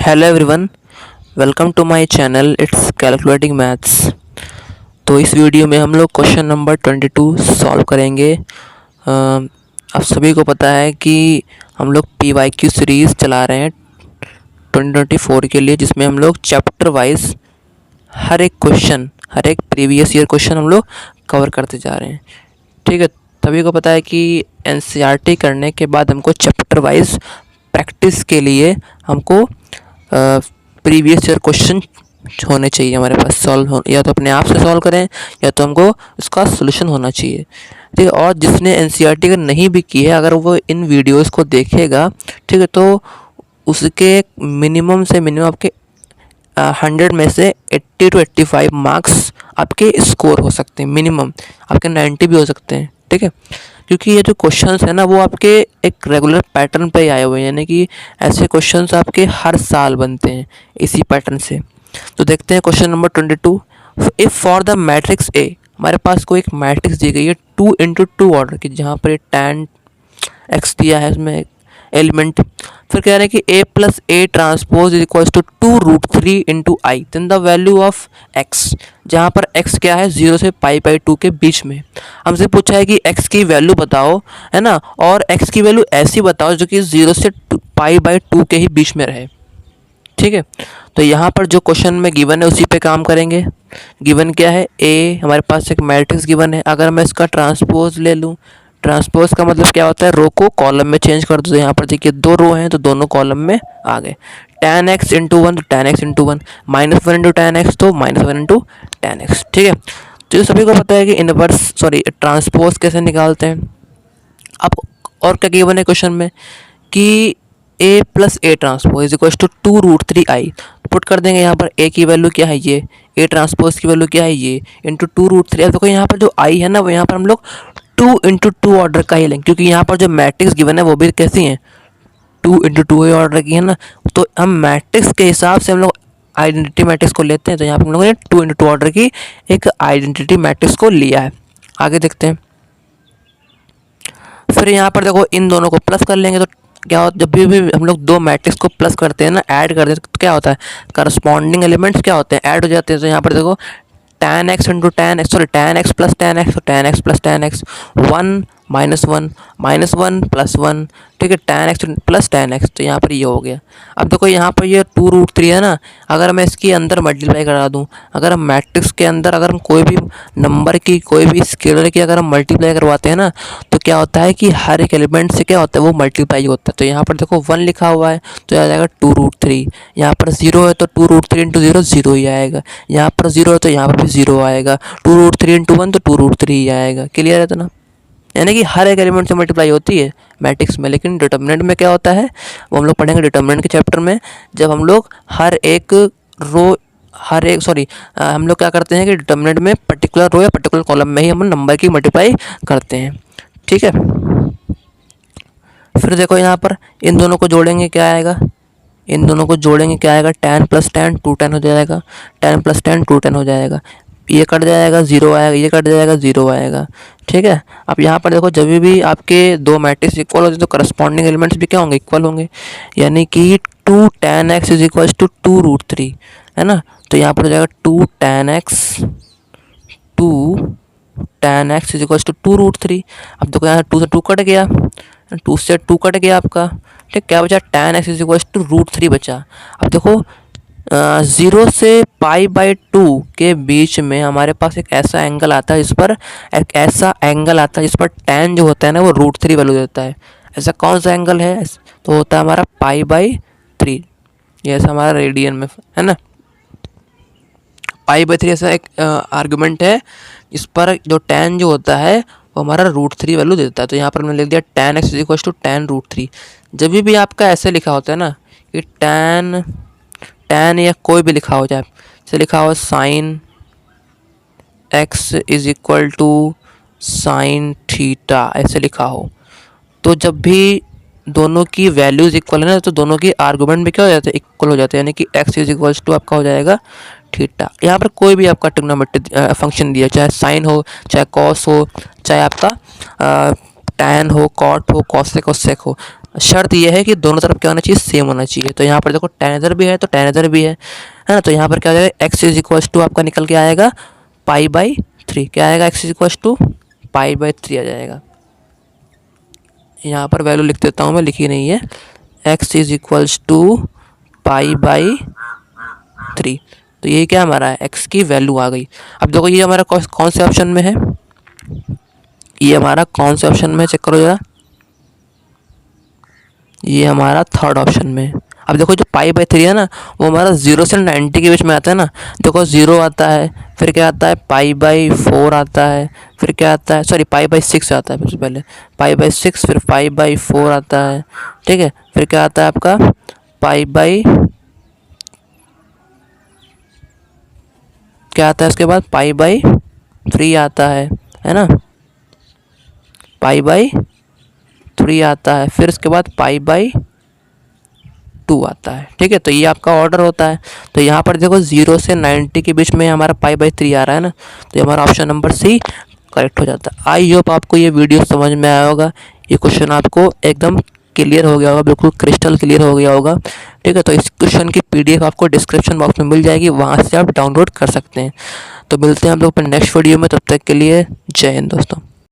Hello everyone, welcome to my channel it's calculating maths. तो इस video में हम लोग क्वेश्चन नंबर 22 सॉल्व करेंगे। आप सभी को पता है कि हम लोग PYQ सीरीज़ चला रहे हैं 2024 के लिए, जिसमें हम लोग चैप्टर वाइज हर एक क्वेश्चन, हर एक प्रीवियस ईयर क्वेश्चन हम लोग कवर करते जा रहे हैं। ठीक है, सभी को पता है कि NCERT करने के बाद हमको चैप्टर वाइज प्रैक्टिस के लिए हमको प्रीवियस ईयर क्वेश्चन होने चाहिए हमारे पास, सॉल्व हो, या तो अपने आप से सॉल्व करें या तो हमको उसका सोल्यूशन होना चाहिए। ठीक है, और जिसने NCERT का नहीं भी की है, अगर वो इन वीडियोस को देखेगा, ठीक है, तो उसके मिनिमम से मिनिमम आपके 100 में से 80 to 85 मार्क्स आपके स्कोर हो सकते हैं। मिनिमम आपके 90 भी हो सकते हैं। ठीक है, क्योंकि ये जो क्वेश्चंस है ना, वो आपके एक रेगुलर पैटर्न पे ही आए हुए हैं, यानी कि ऐसे क्वेश्चंस आपके हर साल बनते हैं इसी पैटर्न से। तो देखते हैं question number 22। If for the matrix A, हमारे पास कोई एक मैट्रिक्स दी गई है 2x2 ऑर्डर की, जहाँ पर ये tan x दिया है इसमें एलिमेंट। फिर कह रहे हैं कि a plus A transpose is equals to 2√3 into I, then the value of x, जहाँ पर x क्या है 0 से π/2 के बीच में। हमसे पूछा है कि x की वैल्यू बताओ, है ना, और x की वैल्यू ऐसी बताओ जो कि 0 से π/2 के ही बीच में रहे। ठीक है, तो यहाँ पर जो क्वेश्चन में गिवन है उसी पे काम करेंगे। गिवन क्या है, a, हमारे पास एक मैट्रिक्स गिवन है। अगर मैं इसका ट्रांसपोज ले लूँ, ट्रांसपोज का मतलब क्या होता है, रो को कॉलम में चेंज कर दो। तो यहाँ पर देखिए 2 रो हैं तो दोनों कॉलम में आ गए। tan x इंटू 1 तो tan x into 1, -1 into tan x तो -1 इंटू tan x। ठीक है, तो ये सभी को पता है कि इनवर्स ट्रांसपोज कैसे निकालते हैं। अब और क्या गिवन है क्वेश्चन में कि a plus A transpose is equal to 2√3i। Put कर देंगे यहाँ पर a की वैल्यू क्या है, ये a ट्रांसपोज की वैल्यू क्या है, ये इंटू 2√3। अब देखो यहाँ पर जो i है ना, वो यहाँ पर हम लोग 2 इंटू 2 ऑर्डर का ही लेंगे, क्योंकि यहाँ पर जो मैट्रिक्स गिवन है वो भी कैसी हैं, 2 इंटू 2 ही ऑर्डर की है ना। तो हम मैट्रिक्स के हिसाब से हम लोग आइडेंटिटी मैट्रिक्स को लेते हैं। तो यहाँ पर हम लोगों ने 2 इंटू 2 ऑर्डर की एक आइडेंटिटी मैट्रिक्स को लिया है। आगे देखते हैं। फिर यहाँ पर देखो इन दोनों को प्लस कर लेंगे, तो क्या होता है, जब भी हम लोग दो मैट्रिक्स को प्लस करते हैं ना, ऐड करते हैं, तो क्या होता है, करस्पॉन्डिंग एलिमेंट्स क्या होते हैं, ऐड हो जाते हैं। तो यहाँ पर देखो tan x into tan x, tan x plus tan x, तो tan x plus tan x, 1 -1 -1 plus 1। ठीक है, tan x plus tan x, तो यहाँ पर ये हो गया। अब देखो यहाँ पर ये 2√3 है ना, अगर मैं इसके अंदर मल्टीप्लाई करा दूँ, अगर हम मैट्रिक्स के अंदर अगर हम कोई भी नंबर की, कोई भी स्केलर की अगर हम मल्टीप्लाई करवाते हैं ना, तो क्या होता है कि हर एक एलिमेंट से क्या होता है, वो मल्टीप्लाई होता है। तो यहाँ पर देखो 1 लिखा हुआ है तो आ जाएगा 2√3। यहाँ पर 0 है तो 2√3 इंटू 0 0 ही आएगा। यहाँ पर 0 है तो यहाँ पर भी 0 आएगा। 2√3 इंटू 1 तो 2√3 ही आएगा। क्लियर है तो ना, यानी कि हर एक एलिमेंट से मल्टीप्लाई होती है मैट्रिक्स में। लेकिन डिटर्मिनेंट में क्या होता है, वो हम लोग पढ़ेंगे डिटर्मिनेंट के चैप्टर में, जब हम लोग हर एक रो, हम लोग क्या करते हैं कि डिटर्मिनेंट में पर्टिकुलर रो या पर्टिकुलर कॉलम में ही हम नंबर की मल्टीप्लाई करते हैं। ठीक है, फिर देखो यहाँ पर इन दोनों को जोड़ेंगे क्या आएगा, इन दोनों को जोड़ेंगे क्या आएगा, tan प्लस tan 2tan हो जाएगा, tan प्लस tan 2tan हो जाएगा। ये कट जाएगा 0 आएगा, ये कट जाएगा 0 आएगा। ठीक है, अब यहाँ पर देखो जब भी आपके दो मैट्रिक्स इक्वल होते हैं तो करस्पॉन्डिंग एलिमेंट्स भी क्या होंगे, इक्वल होंगे। यानी कि 2 tan x is equal to 2√3, है ना। तो यहाँ पर हो जाएगा 2 tan x is equal to 2√3। अब देखो यहाँ 2 से 2 कट गया, 2 से 2 कट गया आपका। ठीक, क्या बचा, tan x is equal to √3 बचा। अब देखो 0 से π/2 के बीच में हमारे पास एक ऐसा एंगल आता है, जिस पर tan जो होता है ना, वो √3 वैल्यू देता है। ऐसा कौन सा एंगल है, तो होता है हमारा π/3। ये ऐसा हमारा रेडियन में है ना, π/3 ऐसा एक आर्गुमेंट है इस पर जो tan जो होता है वो हमारा √3 वैल्यू देता है। तो यहाँ पर हमने लिख दिया tan x is equal to tan √3। जब भी आपका ऐसे लिखा होता है ना कि tan या कोई भी लिखा हो जाए, जैसे लिखा हो sin x is equal to sin theta, ऐसे लिखा हो, तो जब भी दोनों की वैल्यूज़ इक्वल है ना, तो दोनों की आर्गुमेंट में क्या हो जाता है, इक्वल हो जाते हैं। यानी कि x इज इक्वल टू आपका हो जाएगा थीटा। यहाँ पर कोई भी आपका ट्रिग्नोमेट्रिक फंक्शन दिया, चाहे साइन हो, चाहे कॉस हो, चाहे आपका tan हो, कॉट हो, कॉसेक हो, सेक हो, शर्त यह है कि दोनों तरफ क्या होना चाहिए, सेम होना चाहिए। तो यहाँ पर देखो tan इधर भी है तो tan इधर भी है ना। तो यहाँ पर क्या हो जाएगा, x इज इक्वल टू आपका निकल के आएगा π/3। क्या आएगा, x इज इक्वल टू π/3 आ जाएगा। यहाँ पर वैल्यू लिख देता हूँ मैं, लिखी नहीं है, x इज इक्वल टू π/3। तो ये क्या हमारा है, x की वैल्यू आ गई। अब देखो ये हमारा कौन से ऑप्शन में है, ये हमारा कौन से ऑप्शन में है, चेक करो ज़रा, ये हमारा थर्ड ऑप्शन में है। अब देखो जो π/3 है ना, वो हमारा 0 से 90 के बीच में आता है ना। देखो 0 आता है, फिर क्या आता है π/4 आता है, फिर क्या आता है, सॉरी π/6 आता है सबसे पहले, π/6 फिर π/4 आता है, ठीक है। फिर क्या आता है आपका क्या आता है उसके बाद π/3 आता है ना, π/3 आता है, फिर उसके बाद π/2 आता है, ठीक है। तो ये आपका ऑर्डर होता है। तो यहाँ पर देखो 0 से 90 के बीच में हमारा π/3 आ रहा है ना, तो ये हमारा ऑप्शन नंबर सी करेक्ट हो जाता है। आई होप आपको ये वीडियो समझ में आया होगा, ये क्वेश्चन आपको एकदम क्लियर हो गया होगा, बिल्कुल क्रिस्टल क्लियर हो गया होगा, ठीक है। तो इस क्वेश्चन की PDF आपको डिस्क्रिप्शन बॉक्स में मिल जाएगी, वहाँ से आप डाउनलोड कर सकते हैं। तो मिलते हैं हम लोग अपने नेक्स्ट वीडियो में, तब तक के लिए जय हिंद दोस्तों।